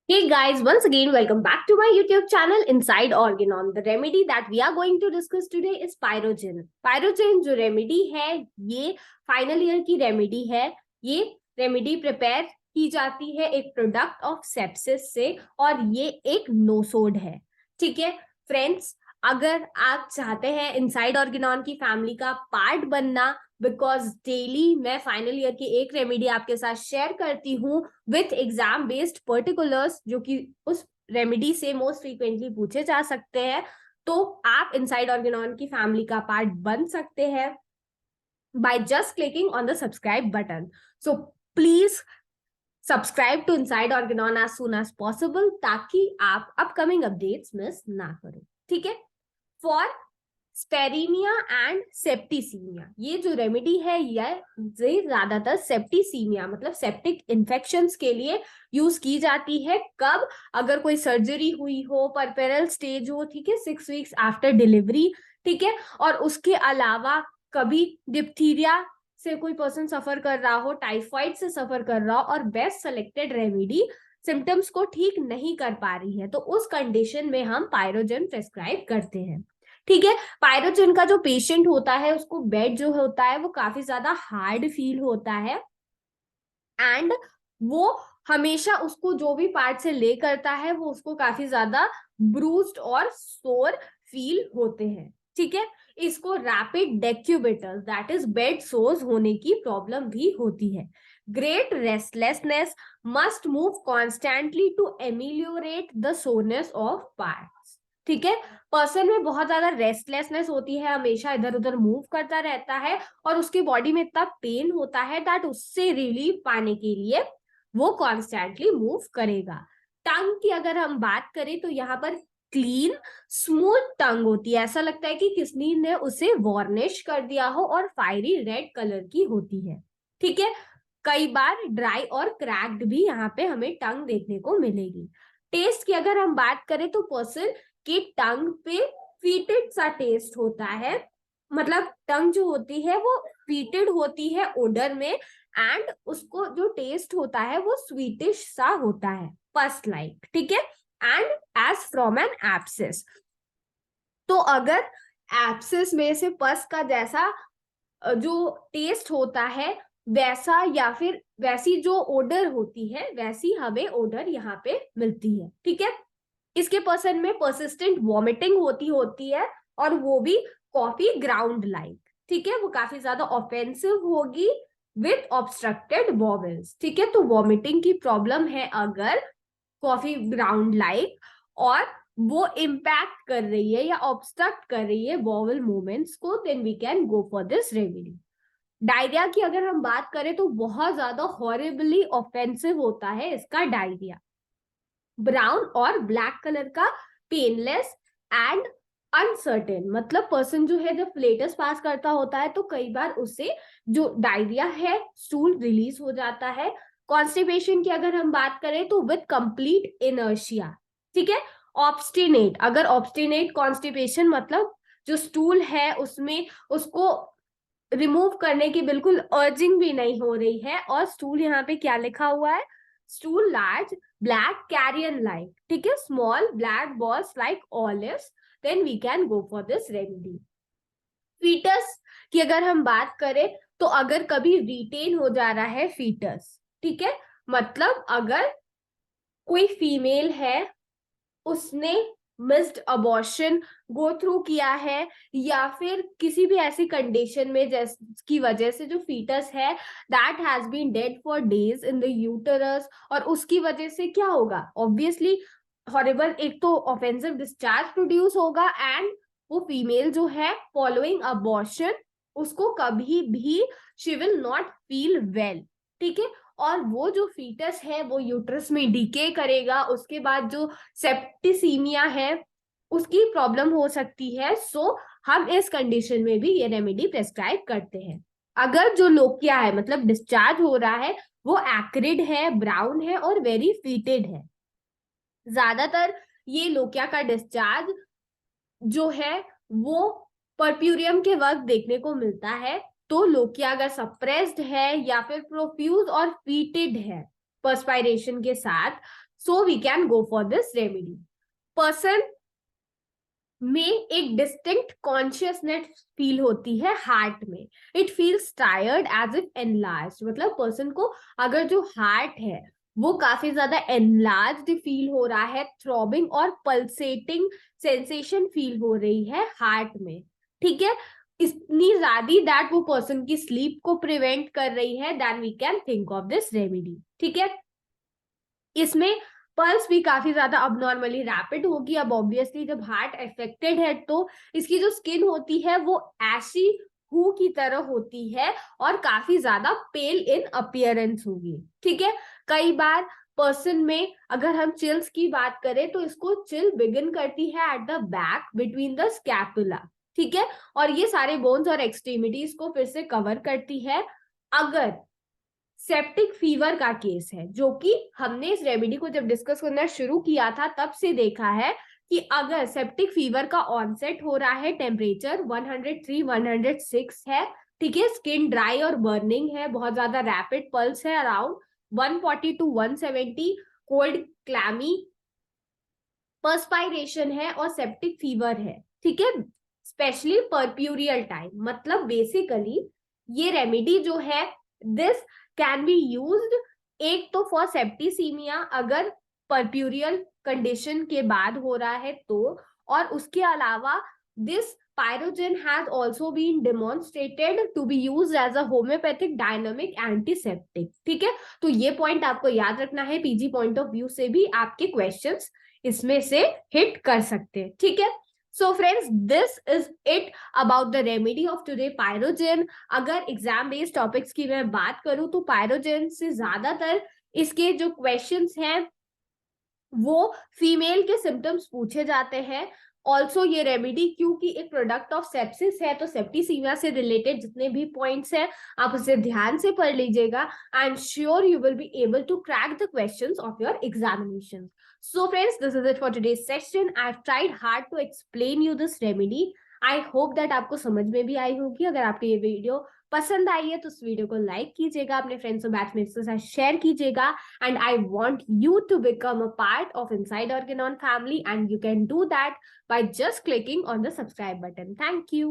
Hey guys, once again, welcome back to my YouTube channel Inside Organon. The remedy that we are going to discuss today is Pyrogen. Pyrogen जो remedy है, ये final year की remedy है. ये remedy prepare की जाती है एक प्रोडक्ट ऑफ सेप्सिस से और ये एक नोसोड है. ठीक है फ्रेंड्स, अगर आप चाहते हैं इनसाइड ऑर्गेनॉन की फैमिली का पार्ट बनना, बिकॉज डेली मैं फाइनल ईयर की एक रेमेडी आपके साथ शेयर करती हूँ विथ एग्जाम बेस्ड पर्टिकुलर्स जो कि उस रेमेडी से मोस्ट फ्रीक्वेंटली पूछे जा सकते हैं, तो आप इनसाइड ऑर्गेनॉन की फैमिली का पार्ट बन सकते हैं by just clicking on the subscribe button. So please subscribe to inside Organon as soon as possible ताकि आप अपकमिंग अपडेट्स मिस ना करें. ठीक है, फॉर स्पेरीमिया एंड सेप्टिसीमिया, ये जो रेमेडी है ये ज्यादातर सेप्टिसीमिया मतलब सेप्टिक इन्फेक्शंस के लिए यूज की जाती है. कब? अगर कोई सर्जरी हुई हो, परपेरल स्टेज हो, ठीक है, 6 वीक्स आफ्टर डिलीवरी. ठीक है, और उसके अलावा कभी डिप्थीरिया से कोई पर्सन सफर कर रहा हो, टाइफाइड से सफर कर रहा हो और बेस्ट सेलेक्टेड रेमेडी सिम्टम्स को ठीक नहीं कर पा रही है, तो उस कंडीशन में हम पायरोजन प्रेस्क्राइब करते हैं. ठीक है, पायरोजन का जो पेशेंट होता है उसको बेड जो होता है वो काफी ज्यादा हार्ड फील होता है एंड वो हमेशा उसको जो भी पार्ट से ले करता है वो उसको काफी ज्यादा ब्रूस्ड और सोर फील होते हैं. ठीक है, इसको rapid decubitus that is bed sores होने की प्रॉब्लम भी होती है. Great restlessness, must move constantly to ameliorate the soreness of parts. ठीक है, पर्सन में बहुत ज्यादा रेस्टलेसनेस होती है, हमेशा इधर उधर मूव करता रहता है और उसकी बॉडी में इतना पेन होता है दैट उससे रिलीफ पाने के लिए वो कॉन्स्टेंटली मूव करेगा. टंग की अगर हम बात करें तो यहाँ पर क्लीन स्मूथ टंग होती है, ऐसा लगता है कि किसी ने उसे वार्निश कर दिया हो और फायरी रेड कलर की होती है. ठीक है, कई बार ड्राई और क्रैक्ड भी यहाँ पे हमें टंग देखने को मिलेगी. टेस्ट की अगर हम बात करें तो पर्सन की टंग पे फीटेड सा टेस्ट होता है, मतलब टंग जो होती है वो फीटेड होती है ओडर में एंड उसको जो टेस्ट होता है वो स्वीटिश सा होता है, पस लाइक. ठीक है, and as from an abscess, तो अगर एब्सेस में से पस का जैसा जो टेस्ट होता है वैसा या फिर वैसी जो ओडर होती है वैसी हमें ओडर यहाँ पे मिलती है. ठीक है, इसके पर्सन में परसिस्टेंट वॉमिटिंग होती है और वो भी कॉफी ग्राउंड लाइक. ठीक है, वो काफी ज्यादा ऑफेंसिव होगी विथ ऑब्स्ट्रक्टेड वॉवेल्स. ठीक है, तो वॉमिटिंग की प्रॉब्लम है अगर कॉफी ग्राउंड लाइक और वो इम्पैक्ट कर रही है या ऑब्स्ट्रक्ट कर रही है वॉवेल मूवमेंट्स को, then we can go for this remedy. Diarrhoea की अगर हम बात करें तो बहुत ज्यादा हॉरिबली ऑफेंसिव होता है इसका डायरिया. ब्राउन और ब्लैक कलर का, पेनलेस एंड अनसर्टेन, मतलब पर्सन जो है जब फ्लेटस पास करता होता है तो कई बार उससे जो डायरिया है स्टूल रिलीज हो जाता है. कॉन्स्टिपेशन की अगर हम बात करें तो विद कंप्लीट इनर्शिया. ठीक है, ऑब्स्टिनेट, अगर ऑब्स्टिनेट कॉन्स्टिपेशन मतलब जो स्टूल है उसमें उसको रिमूव करने की बिल्कुल अर्जिंग भी नहीं हो रही है और स्टूल यहाँ पे क्या लिखा हुआ है, stool large black carrion like. ठीक है, small black balls like olives, then we can go for this remedy. Foetus की अगर हम बात करें तो अगर कभी रिटेन हो जा रहा है फीटस, ठीक है, मतलब अगर कोई फीमेल है उसने मिस्ड अबॉर्शन गो थ्रू किया है या फिर किसी भी ऐसी कंडीशन में जिसकी वजह से जो फीटस है that has been dead for days in the uterus, और उसकी वजह से क्या होगा, ऑब्वियसली हॉरिबल एक तो ऑफेंसिव डिस्चार्ज प्रोड्यूस होगा एंड वो फीमेल जो है फॉलोइंग अबॉर्शन उसको कभी भी she will not feel well. ठीक है, और वो जो फीटस है वो यूट्रस में डीके करेगा, उसके बाद जो सेप्टिसीमिया है उसकी प्रॉब्लम हो सकती है. सो हम इस कंडीशन में भी ये रेमेडी प्रेस्क्राइब करते हैं. अगर जो लोकिया है मतलब डिस्चार्ज हो रहा है वो एक्रिड है, ब्राउन है और वेरी फीटेड है, ज्यादातर ये लोकिया का डिस्चार्ज जो है वो परप्यूरियम के वक्त देखने को मिलता है. तो लोकिया अगर सप्रेस्ड है या फिर प्रोफ्यूज और फीटेड है पर्सपायरेशन के साथ so we can go for this remedy. Person में एक डिस्टिंक्ट कॉन्शियसनेस फील होती है हार्ट में. It feels tired as if enlarged. मतलब पर्सन को अगर जो हार्ट है वो काफी ज्यादा एनलार्ज्ड फील हो रहा है, थ्रॉबिंग और पल्सेटिंग सेंसेशन फील हो रही है हार्ट में. ठीक है, इतनी ज्यादा दैट वो पर्सन की स्लीप को प्रिवेंट कर रही है, then we can think of this remedy. ठीक है, इसमें पल्स भी काफी ज्यादा अबनॉर्मली रैपिड होगी. अब ऑब्वियसली जब हार्ट अफेक्टेड है तो इसकी जो स्किन होती है वो ऐसी हू की तरह होती है और काफी ज्यादा पेल इन अपीयरेंस होगी. ठीक है, कई बार पर्सन में अगर हम चिल्स की बात करें तो इसको चिल बिगिन करती है at the back between the scapula. ठीक है, और ये सारे बोन्स और एक्सट्रीमिटीज को फिर से कवर करती है. अगर सेप्टिक फीवर का केस है, जो कि हमने इस रेमेडी को जब डिस्कस करना शुरू किया था तब से देखा है कि अगर सेप्टिक फीवर का ऑनसेट हो रहा है, टेम्परेचर 103-106 है, ठीक है, स्किन ड्राई और बर्निंग है, बहुत ज्यादा रैपिड पल्स है अराउंड 140 to 170, कोल्ड क्लैमी पर्सपायरेशन है और सेप्टिक फीवर है. ठीक है, स्पेशली परप्यूरियल टाइम. मतलब बेसिकली ये रेमेडी जो है दिस कैन बी यूज्ड एक तो फॉर सेप्टिसीमिया अगर परप्यूरियल कंडीशन के बाद हो रहा है तो, और उसके अलावा this pyrogen has also been demonstrated to be used as a homeopathic dynamic antiseptic. ठीक है, तो ये पॉइंट आपको याद रखना है. पीजी पॉइंट ऑफ व्यू से भी आपके क्वेश्चंस इसमें से हिट कर सकते हैं. ठीक है, so friends, this is it about the remedy of today, pyrogen. अगर एग्जाम बेस्ड टॉपिक्स की मैं बात करूं तो pyrogen से ज्यादातर इसके जो क्वेश्चंस हैं वो फीमेल के सिम्टम्स पूछे जाते हैं. ऑल्सो ये रेमेडी क्योंकि एक प्रोडक्ट ऑफ सेप्सिस है तो सेप्टिसीमिया से रिलेटेड जितने भी पॉइंट्स हैं आप उसे ध्यान से पढ़ लीजिएगा. I am sure you will be able to crack the questions of your examination. So friends, this is it for today's session. I've tried hard to explain you this remedy. I hope that आपको समझ में भी आई होगी. अगर आपको ये video पसंद आई है तो इस वीडियो को लाइक कीजिएगा, अपने फ्रेंड्स और बैचमेट्स के साथ शेयर कीजिएगा. And I want you to become a part of inside Organon family, and you can do that by just clicking on the subscribe button. Thank you.